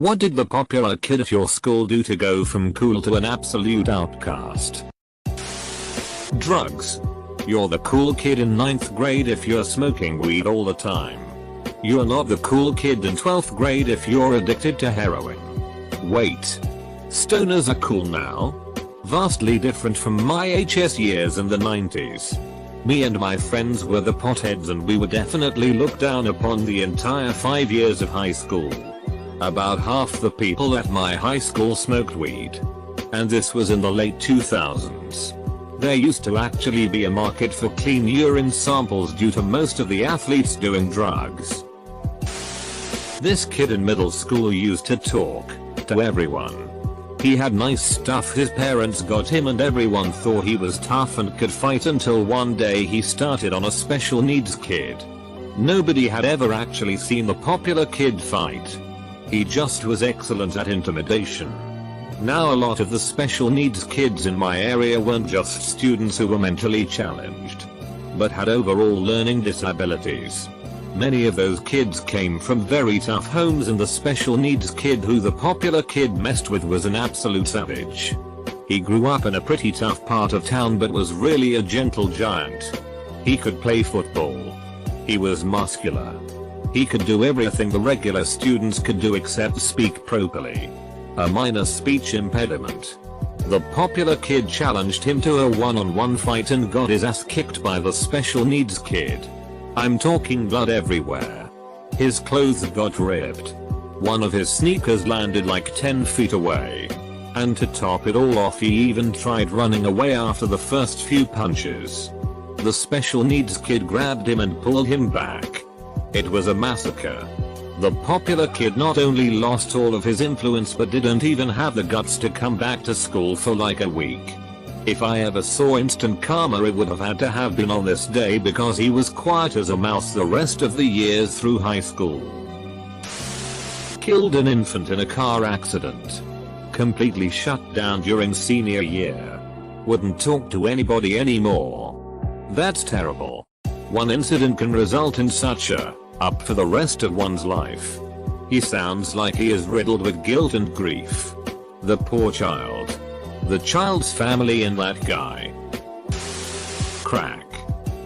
What did the popular kid at your school do to go from cool to an absolute outcast? Drugs. You're the cool kid in 9th grade if you're smoking weed all the time. You're not the cool kid in 12th grade if you're addicted to heroin. Wait. Stoners are cool now? Vastly different from my HS years in the 90s. Me and my friends were the potheads and we were definitely looked down upon the entire 5 years of high school. About half the people at my high school smoked weed. And this was in the late 2000s. There used to actually be a market for clean urine samples due to most of the athletes doing drugs. This kid in middle school used to talk to everyone. He had nice stuff his parents got him and everyone thought he was tough and could fight until one day he started on a special needs kid. Nobody had ever actually seen the popular kid fight. He just was excellent at intimidation. Now a lot of the special needs kids in my area weren't just students who were mentally challenged, but had overall learning disabilities. Many of those kids came from very tough homes and the special needs kid who the popular kid messed with was an absolute savage. He grew up in a pretty tough part of town but was really a gentle giant. He could play football. He was muscular. He could do everything the regular students could do except speak properly. A minor speech impediment. The popular kid challenged him to a one-on-one fight and got his ass kicked by the special needs kid. I'm talking blood everywhere. His clothes got ripped. One of his sneakers landed like 10 feet away. And to top it all off, he even tried running away after the first few punches. The special needs kid grabbed him and pulled him back. It was a massacre. The popular kid not only lost all of his influence but didn't even have the guts to come back to school for like a week. If I ever saw instant karma, it would have been on this day because he was quiet as a mouse the rest of the years through high school. Killed an infant in a car accident. Completely shut down during senior year. Wouldn't talk to anybody anymore. That's terrible. One incident can result in such a up for the rest of one's life. He sounds like he is riddled with guilt and grief. The poor child. The child's family and that guy. Crack.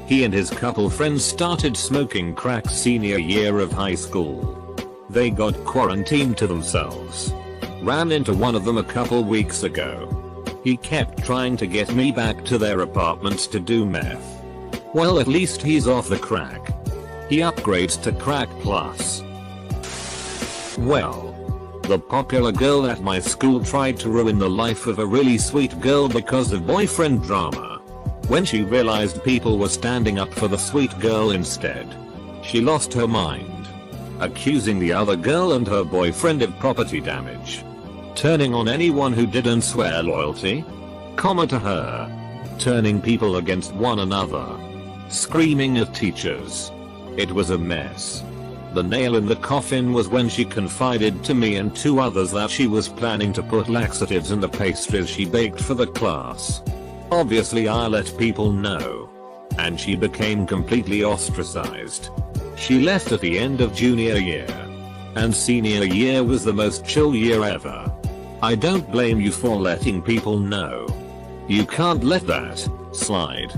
He and his couple friends started smoking crack senior year of high school. They got quarantined to themselves. Ran into one of them a couple weeks ago. He kept trying to get me back to their apartments to do meth. Well, at least he's off the crack. He upgrades to crack plus. Well, the popular girl at my school tried to ruin the life of a really sweet girl because of boyfriend drama. When she realized people were standing up for the sweet girl instead, she lost her mind, accusing the other girl and her boyfriend of property damage, turning on anyone who didn't swear loyalty, to her, turning people against one another, screaming at teachers. It was a mess. The nail in the coffin was when she confided to me and 2 others that she was planning to put laxatives in the pastries she baked for the class. Obviously I let people know. And she became completely ostracized. She left at the end of junior year. And senior year was the most chill year ever. I don't blame you for letting people know. You can't let that slide.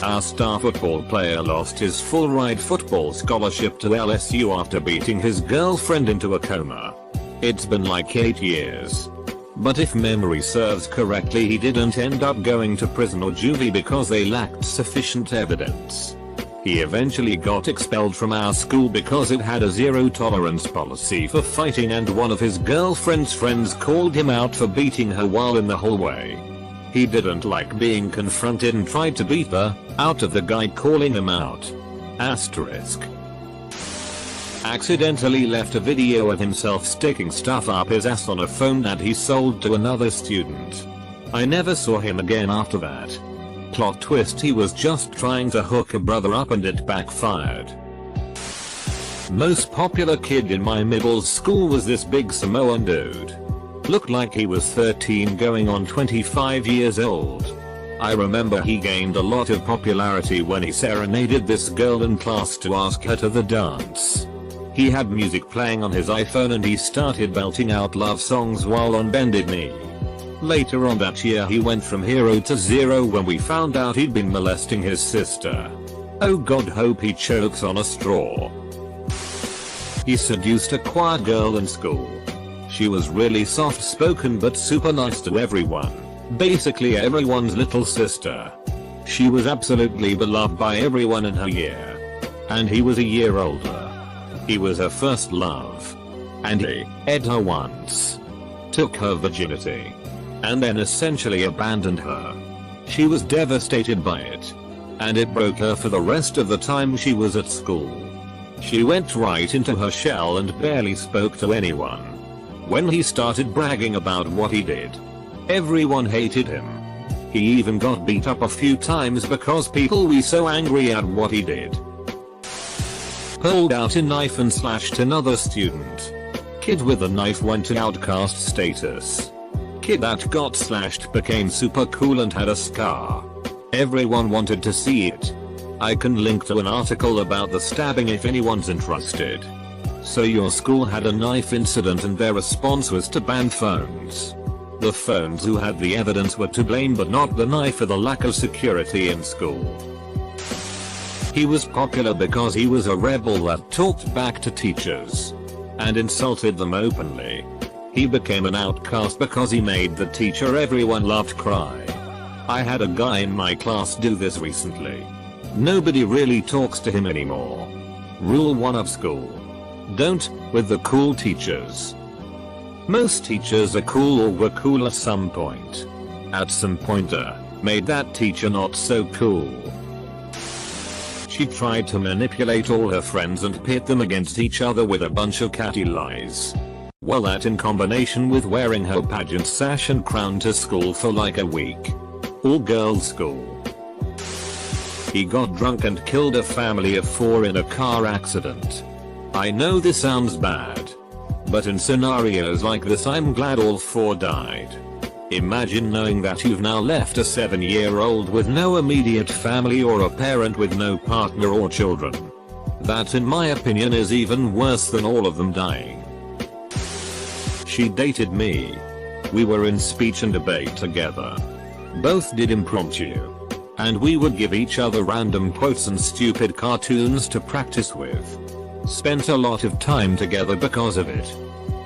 Our star football player lost his full-ride football scholarship to LSU after beating his girlfriend into a coma. It's been like 8 years. But if memory serves correctly, he didn't end up going to prison or juvie because they lacked sufficient evidence. He eventually got expelled from our school because it had a zero-tolerance policy for fighting, and one of his girlfriend's friends called him out for beating her while in the hallway. He didn't like being confronted and tried to beat the out of the guy calling him out. Asterisk. Accidentally left a video of himself sticking stuff up his ass on a phone that he sold to another student. I never saw him again after that. Plot twist, he was just trying to hook a brother up and it backfired. Most popular kid in my middle school was this big Samoan dude. Looked like he was 13 going on 25 years old. I remember he gained a lot of popularity when he serenaded this girl in class to ask her to the dance. He had music playing on his iPhone and he started belting out love songs while on bended knee. Later on that year he went from hero to zero when we found out he'd been molesting his sister. Oh god, hope he chokes on a straw. He seduced a quiet girl in school. She was really soft spoken but super nice to everyone. Basically everyone's little sister. She was absolutely beloved by everyone in her year. And he was a year older. He was her first love. And he ed her once. Took her virginity. And then essentially abandoned her. She was devastated by it. And it broke her for the rest of the time she was at school. She went right into her shell and barely spoke to anyone. When he started bragging about what he did, everyone hated him. He even got beat up a few times because people were so angry at what he did. Pulled out a knife and slashed another student. Kid with a knife went to outcast status. Kid that got slashed became super cool and had a scar. Everyone wanted to see it. I can link to an article about the stabbing if anyone's interested. So your school had a knife incident and their response was to ban phones. The phones who had the evidence were to blame but not the knife for the lack of security in school. He was popular because he was a rebel that talked back to teachers and insulted them openly. He became an outcast because he made the teacher everyone loved cry. I had a guy in my class do this recently. Nobody really talks to him anymore. Rule 1 of school. Don't with the cool teachers. Most teachers are cool or were cool at some point. At some point made that teacher not so cool. She tried to manipulate all her friends and pit them against each other with a bunch of catty lies. Well, that in combination with wearing her pageant sash and crown to school for like a week. All girls school. He got drunk and killed a family of 4 in a car accident. I know this sounds bad. But in scenarios like this I'm glad all 4 died. Imagine knowing that you've now left a 7-year-old with no immediate family or a parent with no partner or children. That in my opinion is even worse than all of them dying. She dated me. We were in speech and debate together. Both did impromptu. And we would give each other random quotes and stupid cartoons to practice with. Spent a lot of time together because of it.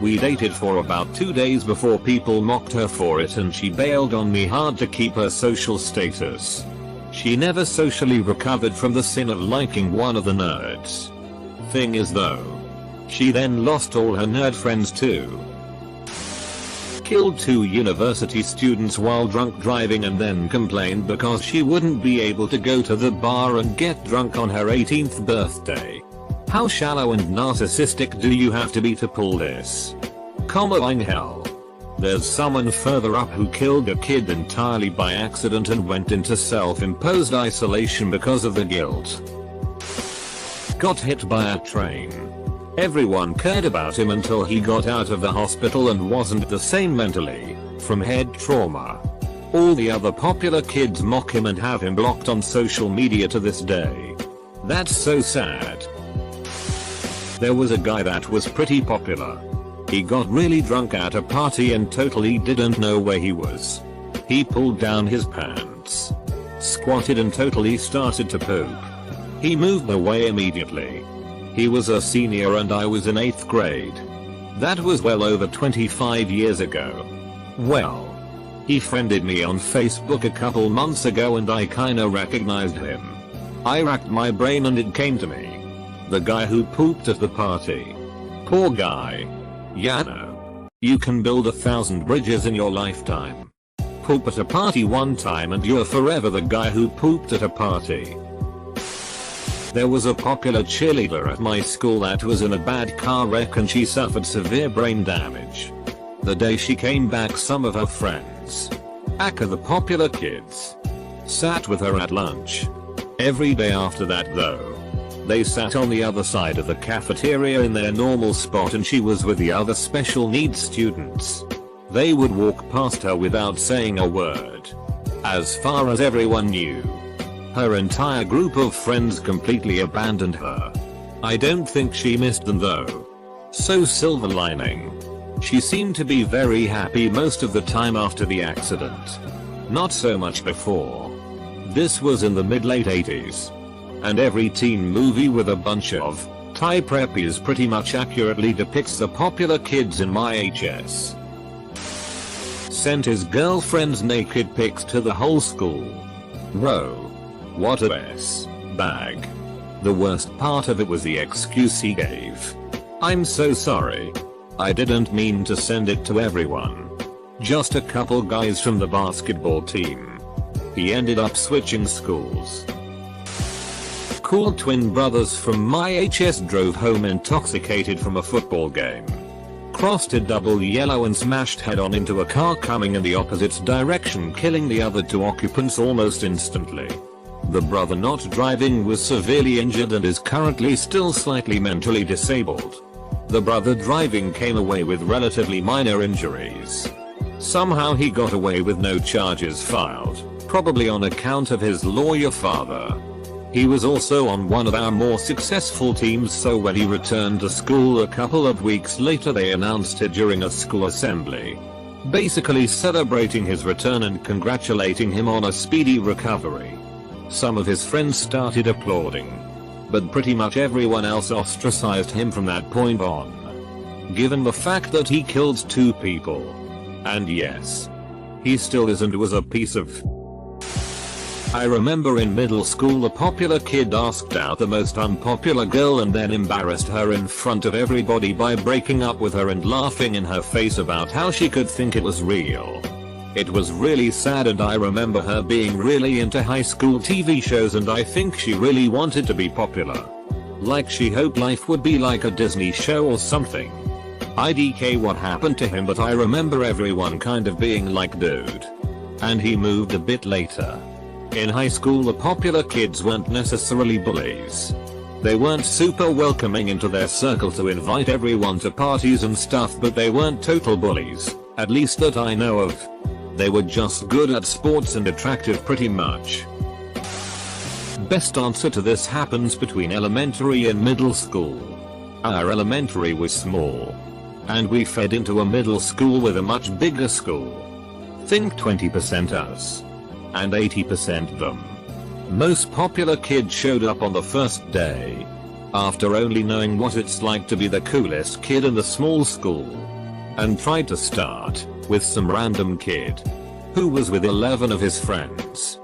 We dated for about 2 days before people mocked her for it and she bailed on me hard to keep her social status. She never socially recovered from the sin of liking one of the nerds. Thing is though, she then lost all her nerd friends too. Killed 2 university students while drunk driving and then complained because she wouldn't be able to go to the bar and get drunk on her 18th birthday. How shallow and narcissistic do you have to be to pull this? Coming hell. There's someone further up who killed a kid entirely by accident and went into self-imposed isolation because of the guilt. Got hit by a train. Everyone cared about him until he got out of the hospital and wasn't the same mentally, from head trauma. All the other popular kids mock him and have him blocked on social media to this day. That's so sad. There was a guy that was pretty popular. He got really drunk at a party and totally didn't know where he was. He pulled down his pants, squatted and totally started to poop. He moved away immediately. He was a senior and I was in 8th grade. That was well over 25 years ago. Well, he friended me on Facebook a couple months ago and I kinda recognized him. I racked my brain and it came to me. The guy who pooped at the party. Poor guy. Yeah, no. You can build 1,000 bridges in your lifetime. Poop at a party one time and you're forever the guy who pooped at a party. There was a popular cheerleader at my school that was in a bad car wreck and she suffered severe brain damage. The day she came back some of her friends, aka the popular kids, sat with her at lunch. Every day after that though, they sat on the other side of the cafeteria in their normal spot and she was with the other special needs students. They would walk past her without saying a word. As far as everyone knew, her entire group of friends completely abandoned her. I don't think she missed them though. So silver lining. She seemed to be very happy most of the time after the accident. Not so much before. This was in the mid-late 80s. And every teen movie with a bunch of Thai preppies pretty much accurately depicts the popular kids in my HS. Sent his girlfriend's naked pics to the whole school. Bro. What a bag. The worst part of it was the excuse he gave. I'm so sorry. I didn't mean to send it to everyone. Just a couple guys from the basketball team. He ended up switching schools. Cool twin brothers from my HS drove home intoxicated from a football game. Crossed a double yellow and smashed head on into a car coming in the opposite direction, killing the other two occupants almost instantly. The brother not driving was severely injured and is currently still slightly mentally disabled. The brother driving came away with relatively minor injuries. Somehow he got away with no charges filed, probably on account of his lawyer father. He was also on one of our more successful teams, so when he returned to school a couple of weeks later they announced it during a school assembly. Basically celebrating his return and congratulating him on a speedy recovery. Some of his friends started applauding. But pretty much everyone else ostracized him from that point on. Given the fact that he killed 2 people. And yes, he still is and was a piece of... I remember in middle school a popular kid asked out the most unpopular girl and then embarrassed her in front of everybody by breaking up with her and laughing in her face about how she could think it was real. It was really sad, and I remember her being really into high school TV shows and I think she really wanted to be popular. Like she hoped life would be like a Disney show or something. IDK what happened to him, but I remember everyone kind of being like, dude. And he moved a bit later. In high school the popular kids weren't necessarily bullies. They weren't super welcoming into their circle to invite everyone to parties and stuff, but they weren't total bullies, at least that I know of. They were just good at sports and attractive pretty much. Best answer to this happens between elementary and middle school. Our elementary was small. And we fed into a middle school with a much bigger school. Think 20% us. And 80% them. Most popular kid showed up on the first day. After only knowing what it's like to be the coolest kid in the small school. And tried to start with some random kid. Who was with 11 of his friends.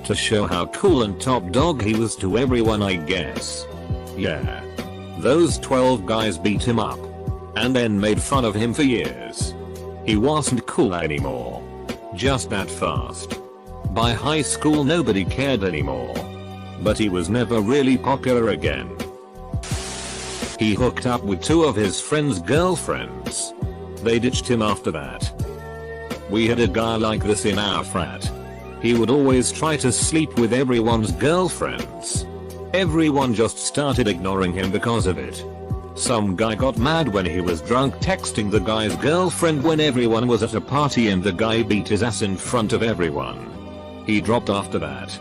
To show how cool and top dog he was to everyone, I guess. Yeah. Those 12 guys beat him up. And then made fun of him for years. He wasn't cool anymore. Just that fast. By high school nobody cared anymore. But he was never really popular again. He hooked up with 2 of his friends' girlfriends. They ditched him after that. We had a guy like this in our frat. He would always try to sleep with everyone's girlfriends. Everyone just started ignoring him because of it. Some guy got mad when he was drunk texting the guy's girlfriend when everyone was at a party and the guy beat his ass in front of everyone. He dropped after that.